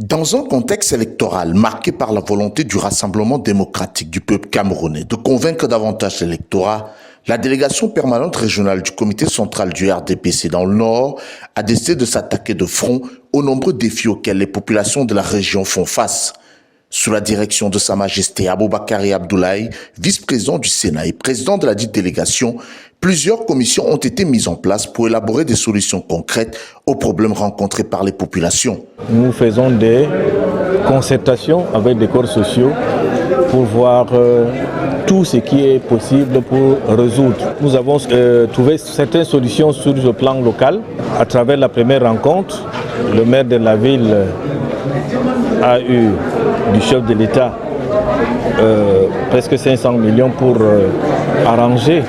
Dans un contexte électoral marqué par la volonté du Rassemblement démocratique du peuple camerounais de convaincre davantage l'électorat, la délégation permanente régionale du comité central du RDPC dans le Nord a décidé de s'attaquer de front aux nombreux défis auxquels les populations de la région font face. Sous la direction de Sa Majesté Aboubakari Abdoulaye, vice-président du Sénat et président de la dite délégation, plusieurs commissions ont été mises en place pour élaborer des solutions concrètes aux problèmes rencontrés par les populations. Nous faisons des concertations avec des corps sociaux pour voir tout ce qui est possible pour résoudre. Nous avons trouvé certaines solutions sur le plan local. À travers la première rencontre, le maire de la ville a eu du chef de l'État presque 500 millions pour arranger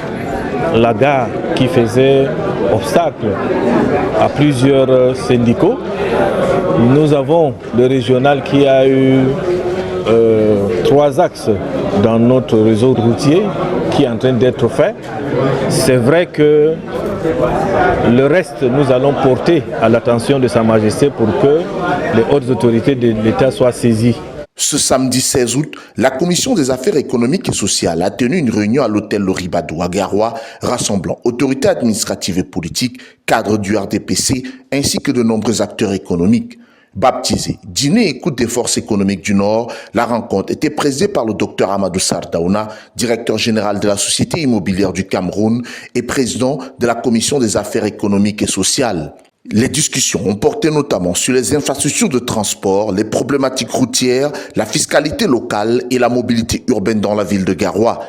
la gare qui faisait obstacle à plusieurs syndicats. Nous avons le régional qui a eu 3 axes dans notre réseau routier qui est en train d'être fait. C'est vrai que le reste, nous allons porter à l'attention de Sa Majesté pour que les hautes autorités de l'État soient saisies. Ce samedi 16 août, la Commission des affaires économiques et sociales a tenu une réunion à l'hôtel Loribadou à Garoua, rassemblant autorités administratives et politiques, cadres du RDPC, ainsi que de nombreux acteurs économiques. Baptisé « Dîner écoute des forces économiques du Nord », la rencontre était présidée par le Dr Amadou Sardaouna, directeur général de la Société immobilière du Cameroun et président de la Commission des affaires économiques et sociales. Les discussions ont porté notamment sur les infrastructures de transport, les problématiques routières, la fiscalité locale et la mobilité urbaine dans la ville de Garoua.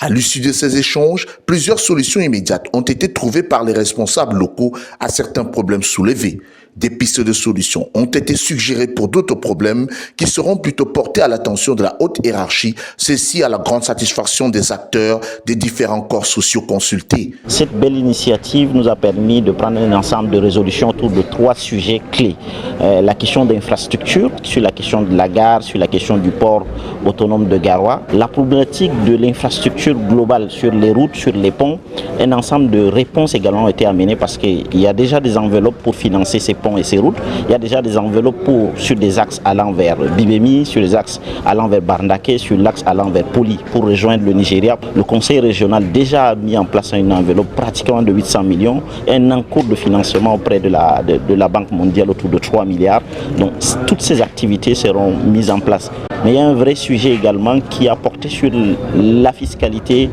À l'issue de ces échanges, plusieurs solutions immédiates ont été trouvées par les responsables locaux à certains problèmes soulevés. Des pistes de solutions ont été suggérées pour d'autres problèmes qui seront plutôt portés à l'attention de la haute hiérarchie, ceci à la grande satisfaction des acteurs des différents corps sociaux consultés. Cette belle initiative nous a permis de prendre un ensemble de résolutions autour de 3 sujets clés. La question d'infrastructure, sur la question de la gare, sur la question du port autonome de Garoua, la problématique de l'infrastructure globale sur les routes, sur les ponts. Un ensemble de réponses également ont été amenées parce qu'il y a déjà des enveloppes pour financer ces ponts et ces routes. Il y a déjà des enveloppes sur des axes allant vers Bibemi, sur les axes allant vers Barndake, sur l'axe allant vers Poli pour rejoindre le Nigeria. Le conseil régional déjà a mis en place une enveloppe pratiquement de 800 millions, un encours de financement auprès de la Banque mondiale autour de 3 milliards. Donc toutes ces activités seront mises en place. Mais il y a un vrai sujet également qui a porté sur la fiscalité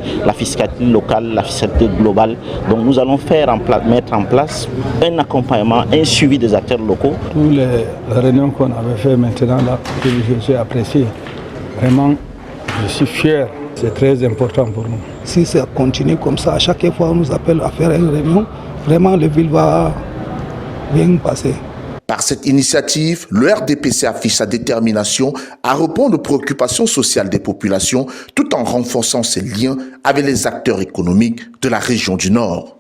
locale, la fiscalité globale. Donc nous allons mettre en place un accompagnement, un suivi des acteurs locaux. Toutes les réunions qu'on avait fait maintenant, là, je suis apprécié. Vraiment, je suis fier. C'est très important pour nous. Si ça continue comme ça, à chaque fois on nous appelle à faire une réunion, vraiment le ville va bien passer. Par cette initiative, le RDPC affiche sa détermination à répondre aux préoccupations sociales des populations tout en renforçant ses liens avec les acteurs économiques de la région du Nord.